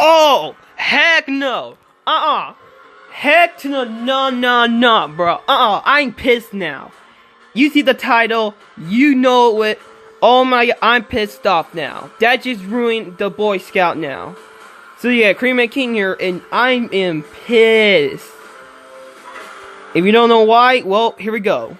Oh, heck no. Heck to the no, bro. I'm pissed now. You see the title, you know it. Oh my god, I'm pissed off now. That just ruined the Boy Scout now. So yeah, Cream and King here, and I am pissed. If you don't know why, well, here we go.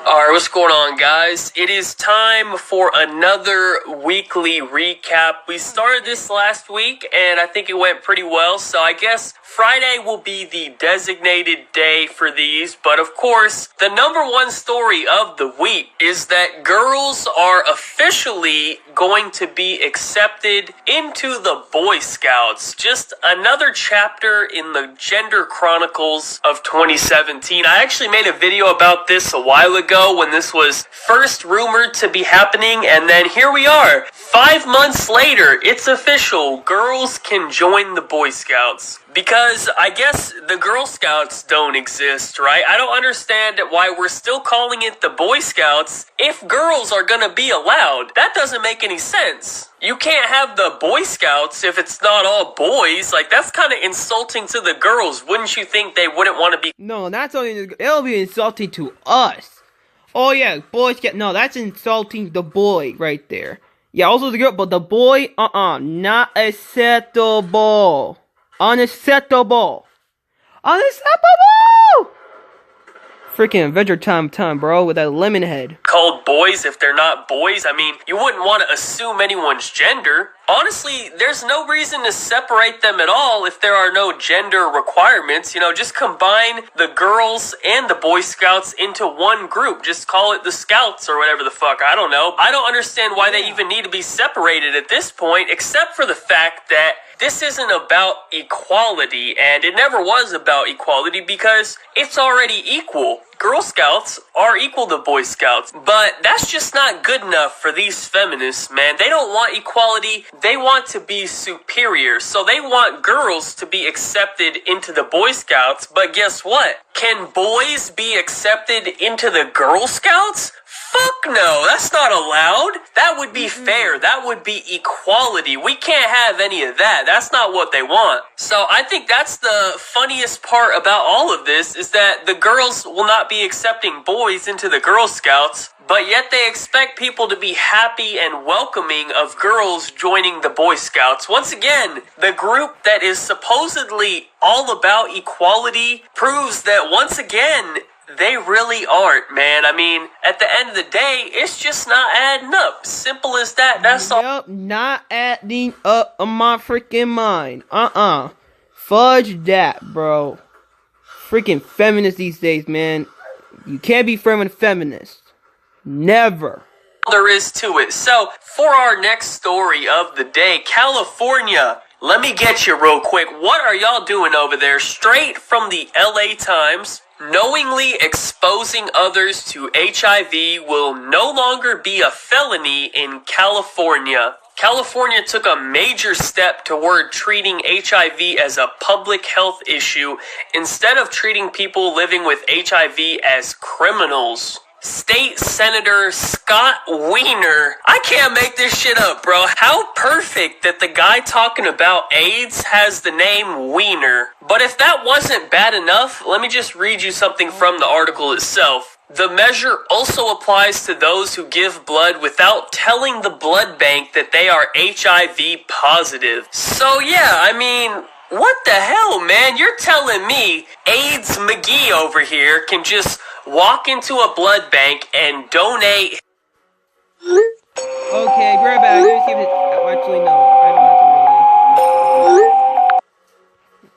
Alright, what's going on, guys? It is time for another weekly recap. We started this last week, and I think it went pretty well, so I guess Friday will be the designated day for these, but of course, the number one story of the week is that girls are officially going to be accepted into the Boy Scouts. Just another chapter in the gender chronicles of 2017. I actually made a video about this a while ago when this was first rumored to be happening, and then here we are. 5 months later, it's official. Girls can join the Boy Scouts. Because I guess the Girl Scouts don't exist, right? I don't understand why we're still calling it the Boy Scouts if girls are gonna be allowed. That doesn't make any sense. You can't have the Boy Scouts if it's not all boys. Like, that's kind of insulting to the girls. Wouldn't you think they wouldn't want to be? No, that's only, it'll be insulting to us. Oh yeah, boys get, no, that's insulting the boy right there. Yeah, also the girl, but the boy, not acceptable. Unacceptable. Unacceptable! Freaking Adventure Time, bro, with that lemon head. Called boys if they're not boys? I mean, you wouldn't want to assume anyone's gender. Honestly, there's no reason to separate them at all if there are no gender requirements. You know, just combine the girls and the Boy Scouts into one group. Just call it the Scouts or whatever the fuck. I don't know. I don't understand why they even need to be separated at this point, except for the fact that this isn't about equality, and it never was about equality because it's already equal. Girl Scouts are equal to Boy Scouts, but that's just not good enough for these feminists, man. They don't want equality, they want to be superior, so they want girls to be accepted into the Boy Scouts, but guess what? Can boys be accepted into the Girl Scouts? Fuck no, that's not allowed. That would be fair. That would be equality. We can't have any of that. That's not what they want. So I think that's the funniest part about all of this is that the girls will not be accepting boys into the Girl Scouts, but yet they expect people to be happy and welcoming of girls joining the Boy Scouts. Once again, the group that is supposedly all about equality proves that once again, they really aren't, man. I mean, at the end of the day, it's just not adding up. Simple as that. That's all. Yep, not adding up on my freaking mind. Fudge that, bro. Freaking feminists these days, man. You can't be friends with feminists. Never. There is to it. So, for our next story of the day, California. Let me get you real quick. What are y'all doing over there? Straight from the LA Times. Knowingly exposing others to HIV will no longer be a felony in California. California took a major step toward treating HIV as a public health issue instead of treating people living with HIV as criminals. State Senator Scott Wiener. I can't make this shit up, bro. How perfect that the guy talking about AIDS has the name Wiener. But if that wasn't bad enough, let me just read you something from the article itself. The measure also applies to those who give blood without telling the blood bank that they are HIV positive. So yeah, I mean, what the hell, man? You're telling me AIDS McGee over here can just walk into a blood bank and donate. Okay, right back. Let me see if it. Actually, no. I don't have to really.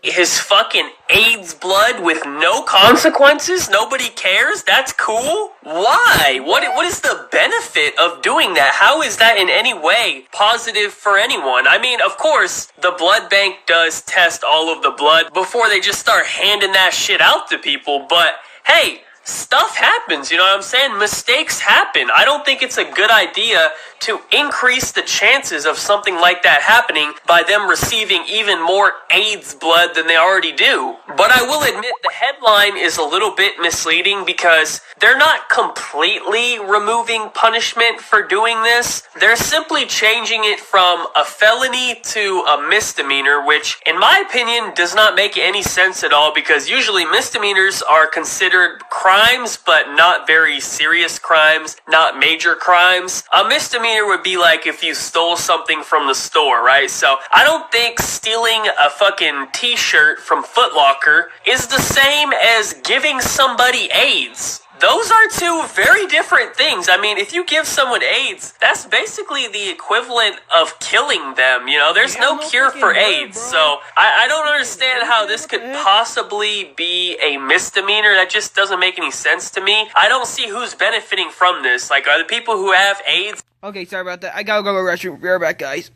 His fucking AIDS blood with no consequences? Nobody cares? That's cool? Why? What is the benefit of doing that? How is that in any way positive for anyone? I mean, of course, the blood bank does test all of the blood before they just start handing that shit out to people, but hey, stuff happens, you know what I'm saying? Mistakes happen. I don't think it's a good idea to increase the chances of something like that happening by them receiving even more AIDS blood than they already do. But I will admit the headline is a little bit misleading because they're not completely removing punishment for doing this. They're simply changing it from a felony to a misdemeanor, which, in my opinion, does not make any sense at all because usually misdemeanors are considered crimes, but not very serious crimes, not major crimes. A misdemeanor would be like if you stole something from the store, right? So I don't think stealing a fucking t-shirt from Foot Locker is the same as giving somebody AIDS. Those are two very different things. I mean, if you give someone AIDS, that's basically the equivalent of killing them, you know? There's no cure for AIDS, so I don't understand how this could possibly be a misdemeanor. That just doesn't make any sense to me. I don't see who's benefiting from this. Like, are the people who have AIDS... Okay, sorry about that. I gotta go to the restroom. We're back, guys.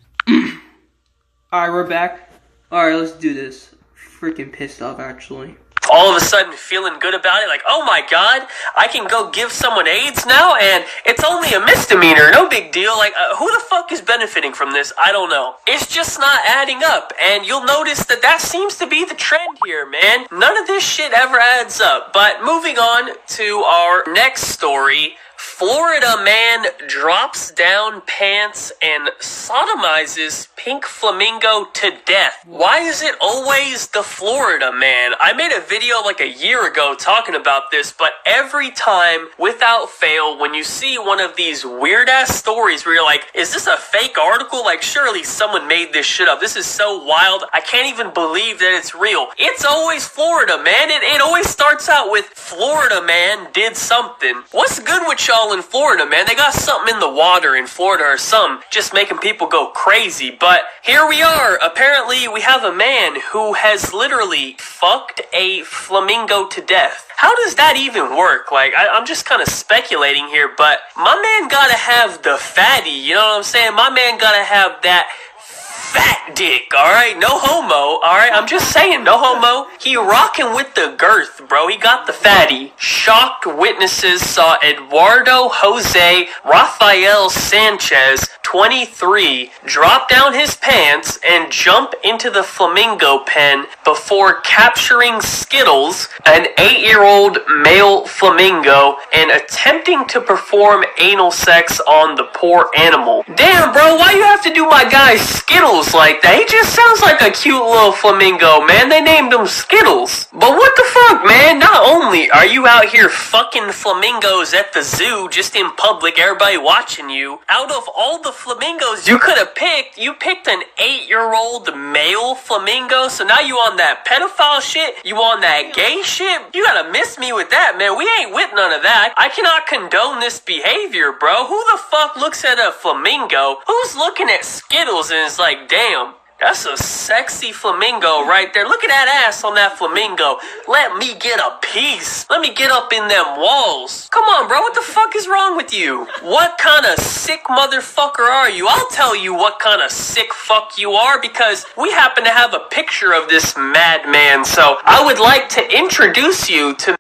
Alright, we're back. Alright, let's do this. Freaking pissed off, actually. All of a sudden feeling good about it, like, oh my god, I can go give someone AIDS now, and it's only a misdemeanor, no big deal. Like, who the fuck is benefiting from this? I don't know. It's just not adding up, and you'll notice that seems to be the trend here, man. None of this shit ever adds up. But moving on to our next story. Florida man drops down pants and sodomizes pink flamingo to death. Why is it always the Florida man? I made a video like a year ago talking about this, but every time, without fail, when you see one of these weird-ass stories where you're like, is this a fake article? Like, surely someone made this shit up. This is so wild. I can't even believe that it's real. It's always Florida, man. It always starts out with Florida man did something. What's good with y'all in Florida, man? They got something in the water in Florida or something, just making people go crazy. But here we are. Apparently, we have a man who has literally fucked a flamingo to death. How does that even work? Like, I'm just kind of speculating here, but my man gotta have the fatty, you know what I'm saying? My man gotta have that fat dick, alright? No homo, alright? I'm just saying, no homo. He rocking with the girth, bro. He got the fatty. Shocked witnesses saw Eduardo Jose Rafael Sanchez, 23, drop down his pants and jump into the flamingo pen before capturing Skittles, an 8-year-old male flamingo, and attempting to perform anal sex on the poor animal. Damn, bro, why you have to do my guy Skittles like that? He just sounds like a cute little flamingo, man. They named him Skittles. But what the fuck, man? Not only are you out here fucking flamingos at the zoo, just in public, everybody watching you, out of all the flamingos you could have picked, you picked an 8-year-old male flamingo, so now you on that pedophile shit? You on that gay shit? You gotta miss me with that, man. We ain't with none of that. I cannot condone this behavior, bro. Who the fuck looks at a flamingo? Who's looking at Skittles and is like, damn, that's a sexy flamingo right there. Look at that ass on that flamingo. Let me get a piece. Let me get up in them walls. Come on, bro. What the fuck is wrong with you? What kind of sick motherfucker are you? I'll tell you what kind of sick fuck you are because we happen to have a picture of this madman. So I would like to introduce you to...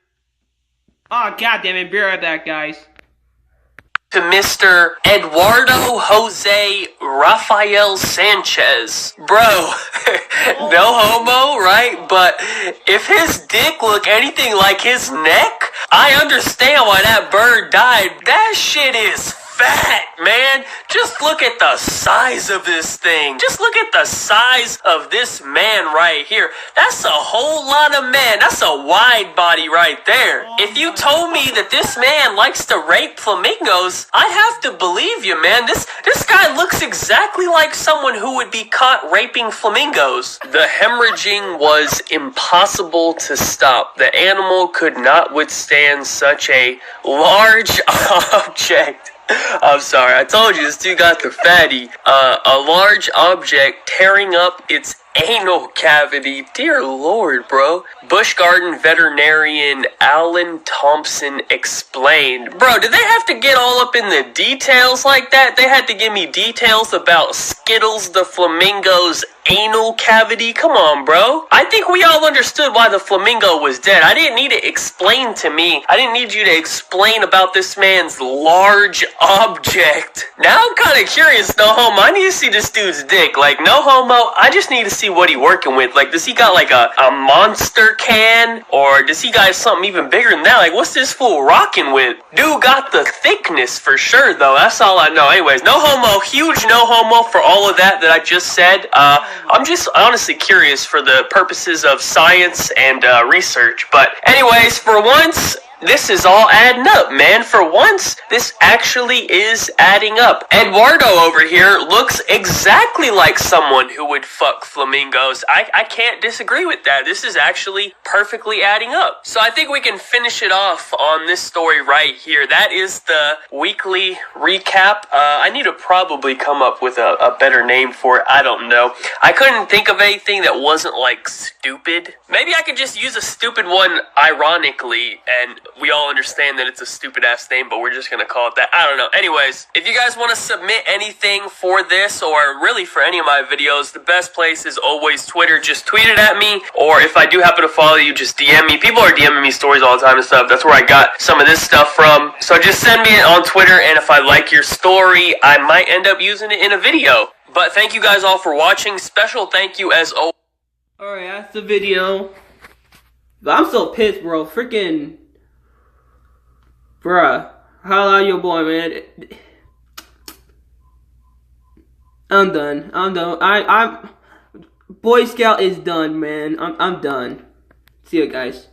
Oh, goddammit. Be right back, guys. To Mr. Eduardo Jose Rafael Sanchez. Bro, no homo, right? But if his dick look anything like his neck, I understand why that bird died. That shit is fat, man. Just look at the size of this thing. Just look at the size of this man right here. That's a whole lot of man. That's a wide body right there. If you told me that this man likes to rape flamingos, I'd have to believe you, man. This guy looks exactly like someone who would be caught raping flamingos. The hemorrhaging was impossible to stop. The animal could not withstand such a large object. I'm sorry, I told you this dude got the fatty. A large object tearing up its anal cavity. Dear Lord, bro. Busch Garden veterinarian Alan Thompson explained. Bro, did they have to get all up in the details like that? They had to give me details about Skittles the flamingo's anal cavity? Come on, bro. I think we all understood why the flamingo was dead. I didn't need it explained to me. I didn't need you to explain about this man's large object. Now I'm kind of curious, no homo. I need to see this dude's dick. Like, no homo, I just need to see what he working with. Like, does he got like a monster can? Or does he got something even bigger than that? Like, what's this fool rocking with? Dude got the thickness for sure, though. That's all I know. Anyways, no homo. Huge no homo for all of that I just said. I'm just honestly curious for the purposes of science and research. But anyways, for once, this is all adding up, man. For once, this actually is adding up. Eduardo over here looks exactly like someone who would fuck flamingos. I can't disagree with that. This is actually perfectly adding up. So I think we can finish it off on this story right here. That is the weekly recap. I need to probably come up with a better name for it. I don't know. I couldn't think of anything that wasn't like stupid. Maybe I could just use a stupid one ironically, and we all understand that it's a stupid ass name, but we're just gonna call it that. I don't know. Anyways, if you guys want to submit anything for this, or really for any of my videos, the best place is always Twitter. Just tweet it at me, or if I do happen to follow you, just DM me. People are DMing me stories all the time and stuff. That's where I got some of this stuff from. So just send me it on Twitter, and if I like your story, I might end up using it in a video. But thank you guys all for watching. Special thank you as always. Alright, that's the video. I'm so pissed, bro. Freaking... Bruh. Holla your boy, man. I'm done. I'm Boy Scout is done, man. I'm done. See you guys.